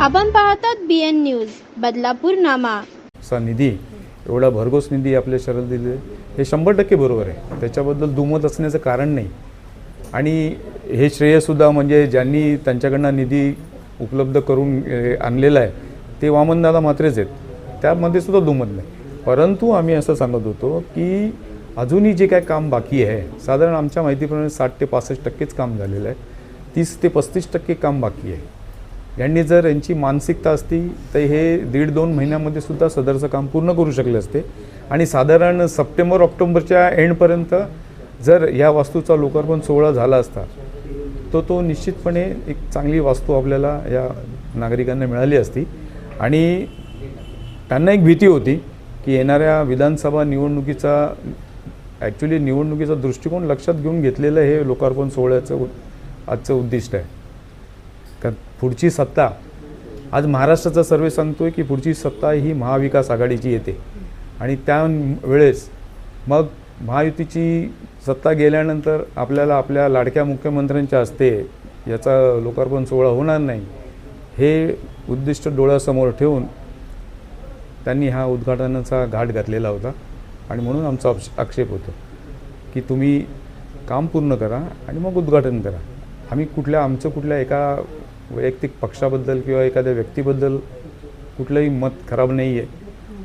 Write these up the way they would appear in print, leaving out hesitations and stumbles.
आपण पाहतात BN news Badlapur नामा. सा निधी एवढा भरघोस निधी आपल्या शहराला दिले हे 100% बरोबर आहे. त्याच्याबद्दल दुमत असण्याचं कारण नाही. आणि हे श्रेयसुद्धा म्हणजे ज्यांनी त्यांच्याकडनं निधी उपलब्ध करून आणलेला आहे ते वामनदादा म्हात्रेच आहेत. त्यामध्ये सुद्धा दुमत नाही. परंतु आम्ही असं सांगत होतो की अजूनही जे काय काम बाकी आहे, साधारण आमच्या माहितीप्रमाणे 60 ते 65% काम झालेलं आहे. 30 ते 35% काम बाकी आहे. यांनी जर यांची मानसिकता असती तर हे 1.5-2 महिन्यामध्ये सुद्धा सदरचं काम पूर्ण करू शकले असते. आणि साधारण सप्टेंबर-ऑक्टोबरच्या एंडपर्यंत जर या वास्तूचा लोकार्पण सोहळा झाला असता तो निश्चितपणे एक चांगली वास्तू आपल्याला या नागरिकांना मिळाली असती. आणि त्यांना एक भीती होती की येणाऱ्या विधानसभा निवडणुकीचा निवडणुकीचा दृष्टिकोन लक्षात घेऊन घेतलेलं हे लोकार्पण सोहळ्याचं आजचं उद्दिष्ट आहे. कारण पुढची सत्ता आज महाराष्ट्राचा सर्वे सांगतोय की पुढची सत्ता ही महाविकास आघाडीची येते. आणि त्यावेळेस मग महायुतीची सत्ता गेल्यानंतर आपल्याला आपल्या लाडक्या मुख्यमंत्र्यांच्या हस्ते याचा लोकार्पण सोहळा होणार नाही हे उद्दिष्ट डोळ्यासमोर ठेवून त्यांनी हा उद्घाटनाचा घाट घातलेला होता. आणि म्हणून आमचा आक्षेप होतो की तुम्ही काम पूर्ण करा आणि मग उद्घाटन करा. आम्ही आमचं कुठल्या एका वैयक्तिक पक्षाबद्दल किंवा एखाद्या व्यक्तीबद्दल कुठलंही मत खराब नाही आहे.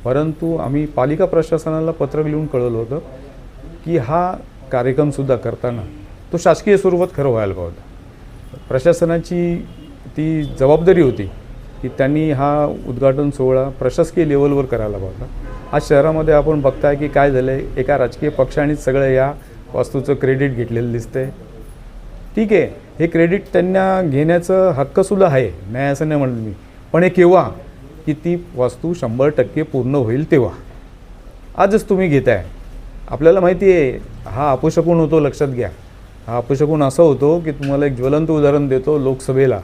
परंतु आम्ही पालिका प्रशासनाला पत्र लिहून कळवलं होतं की हा कार्यक्रमसुद्धा करताना तो शासकीय स्वरूपात खरं व्हायला पाहिजे. प्रशासनाची ती जबाबदारी होती की त्यांनी हा उद्घाटन सोहळा प्रशासकीय लेवलवर करायला पाहिजे. आज शहरामध्ये आपण बघताय की काय झालं आहे, एका राजकीय पक्षानेच सगळं या वास्तूचं क्रेडिट घेतलेलं दिसतंय. ठीक आहे, हे क्रेडिट त्यांना घेण्याचं हक्कसुद्धा आहे, नाही असं नाही म्हणलं मी. पण हे केव्हा की ती वास्तू 100% पूर्ण होईल तेव्हा. आजच तुम्ही घेताय. आपल्याला माहिती आहे हा अपशकुन होतो, लक्षात घ्या. हा अपशकुन असं होतो की तुम्हाला एक ज्वलंत उदाहरण देतो. लोकसभेला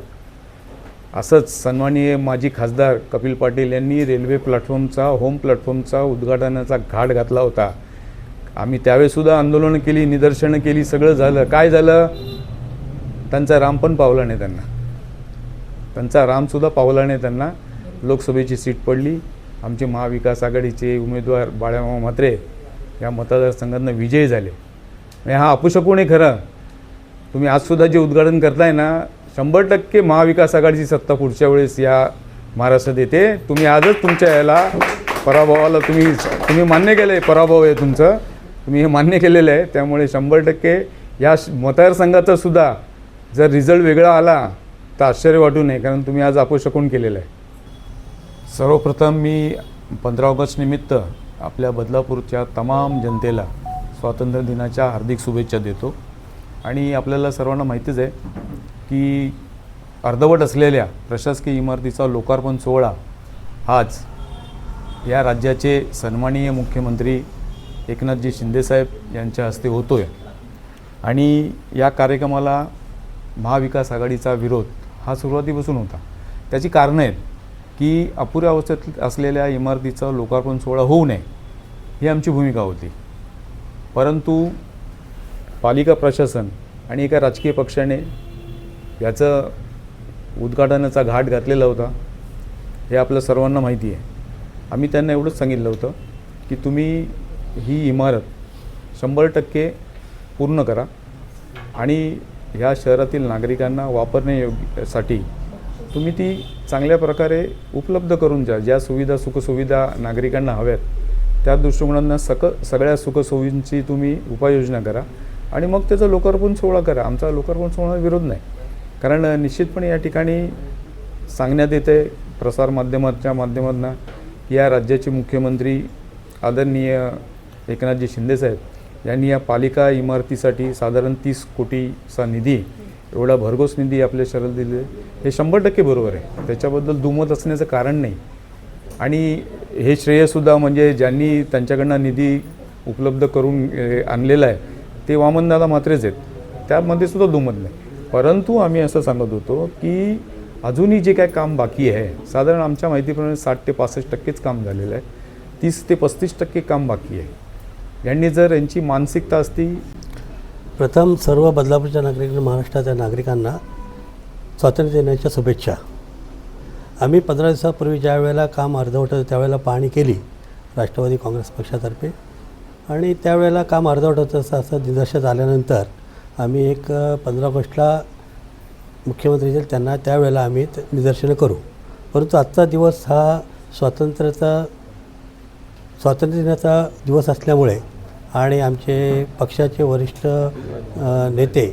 असंच सन्माननीय माजी खासदार कपिल पाटील यांनी रेल्वे प्लॅटफॉर्मचा होम प्लॅटफॉर्मचा उद्घाटनाचा घाट घातला होता. आम्ही त्यावेळेसुद्धा आंदोलनं केली, निदर्शनं केली, सगळं झालं. काय झालं, त्यांचा राम पण पावला नाही. त्यांचा रामसुद्धा पावला नाही. त्यांना लोकसभेची सीट पडली. आमचे महाविकास आघाडीचे उमेदवार बाळामामा म्हात्रे या मतदारसंघातनं विजयी झाले. हा अपशकुन आहे खरं. तुम्ही आजसुद्धा जे उद्घाटन करताय ना, 100% महाविकास आघाडीची सत्ता पुढच्या वेळेस या महाराष्ट्रात येते. तुम्ही आजच तुमच्या याला पराभवाला तुम्ही मान्य केलं आहे. पराभव आहे तुमचं, तुम्ही हे मान्य केलेलं आहे. त्यामुळे 100% या मतदारसंघाचा सुद्धा जर रिझल्ट वेगळा आला तर आश्चर्य वाटू नये, कारण तुम्ही आज अपशकुन केलेलं आहे. सर्वप्रथम मी 15 ऑगस्ट निमित्त आपल्या बदलापूरच्या तमाम जनतेला स्वातंत्र्य दिनाच्या हार्दिक शुभेच्छा देतो. आणि आपल्याला सर्वांना माहितीच आहे की अर्धवट असलेल्या प्रशासकीय इमारतीचा लोकार्पण सोहळा आज या राज्याचे सन्माननीय मुख्यमंत्री एकनाथजी शिंदेसाहेब यांच्या हस्ते होतो आहे. आणि या कार्यक्रमाला महाविकास आघाडीचा विरोध हा सुरुवातीपासून होता. त्याची कारणं आहेत की अपुऱ्या अवस्थेत असलेल्या इमारतीचा लोकार्पण सोहळा होऊ नये ही आमची भूमिका होती. परंतु पालिका प्रशासन आणि एका राजकीय पक्षाने याचं उद्घाटनाचा घाट घातलेला होता. हे आपल्या सर्वांना माहिती आहे. आम्ही त्यांना एवढंच सांगितलं होतं की तुम्ही ही इमारत 100% पूर्ण करा आणि ह्या शहरातील नागरिकांना वापरण्यासाठी तुम्ही ती चांगल्या प्रकारे उपलब्ध करून ज्या सुखसुविधा नागरिकांना हव्यात त्या दृष्टिकोनांना सगळ्या सुखसोयींची तुम्ही उपाययोजना करा आणि मग त्याचा लोकार्पण सोहळा करा. आमचा लोकार्पण सोहळा विरोध नाही. कारण निश्चितपणे या ठिकाणी सांगण्यात येते प्रसारमाध्यमाच्या माध्यमातून की या राज्याचे मुख्यमंत्री आदरणीय एकनाथजी शिंदेसाहेब यांनी या पालिका इमारतीसाठी साधारण 30 कोटीचा निधी एवढा भरघोस निधी आपल्या शहराला दिले हे 100% बरोबर आहे. त्याच्याबद्दल दुमत असण्याचं कारण नाही. आणि हे श्रेयसुद्धा म्हणजे ज्यांनी त्यांच्याकडनं निधी उपलब्ध करून आणलेला आहे ते वामनदादा म्हात्रेच आहेत. त्यामध्ये सुद्धा दुमत नाही. परंतु आम्ही असं सांगत होतो की अजूनही जे काय काम बाकी आहे, साधारण आमच्या माहितीप्रमाणे 60 ते 65% काम झालेलं आहे. 30 ते 35% काम बाकी आहे. यांनी जर यांची मानसिकता असती. प्रथम सर्व बदलापूरच्या नागरिकांना, महाराष्ट्राच्या नागरिकांना स्वातंत्र्य दिनाच्या शुभेच्छा. आम्ही 15 दिवसापूर्वी ज्या वेळेला काम अर्धवट होतं त्यावेळेला पाहणी केली राष्ट्रवादी काँग्रेस पक्षातर्फे, आणि त्यावेळेला काम अर्धवट होतं असं निदर्शनास आल्यानंतर आम्ही एक 15 ऑगस्टला मुख्यमंत्री जे त्यांना त्यावेळेला आम्ही निदर्शनं करू. परंतु आजचा दिवस हा स्वातंत्र्य दिनाचा दिवस असल्यामुळे आणि आमचे पक्षाचे वरिष्ठ नेते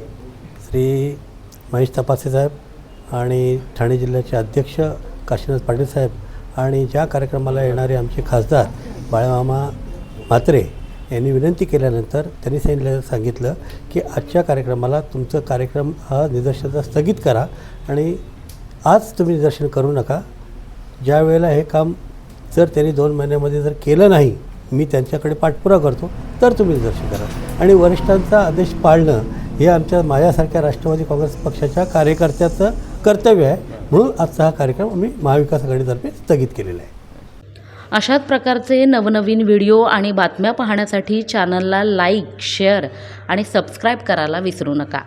श्री महेश तपासे साहेब आणि ठाणे जिल्ह्याचे अध्यक्ष काशीनाथ पाटील साहेब आणि ज्या कार्यक्रमाला येणारे आमचे खासदार बाळामामा म्हात्रे यांनी विनंती केल्यानंतर त्यांनी सांगितलं की आजच्या कार्यक्रमाला तुमचं कार्यक्रम हा निदर्शनाचा स्थगित करा आणि आज तुम्ही निदर्शन करू नका. ज्या वेळेला हे काम जर त्यांनी 2 महिन्यामध्ये जर केलं नाही, मी त्यांच्याकडे पाठपुरावा करतो, तर तुम्ही निदर्शन करा. आणि वरिष्ठांचा आदेश पाळणं हे माझ्यासारख्या राष्ट्रवादी काँग्रेस पक्षाच्या कार्यकर्त्याचं कर्तव्य आहे. म्हणून आजचा हा कार्यक्रम आम्ही महाविकास आघाडीतर्फे स्थगित केलेला आहे. अशाच प्रकारचे नवनवीन व्हिडिओ आणि बातम्या पाहण्यासाठी चॅनलला लाईक, शेअर आणि सबस्क्राईब करायला विसरू नका.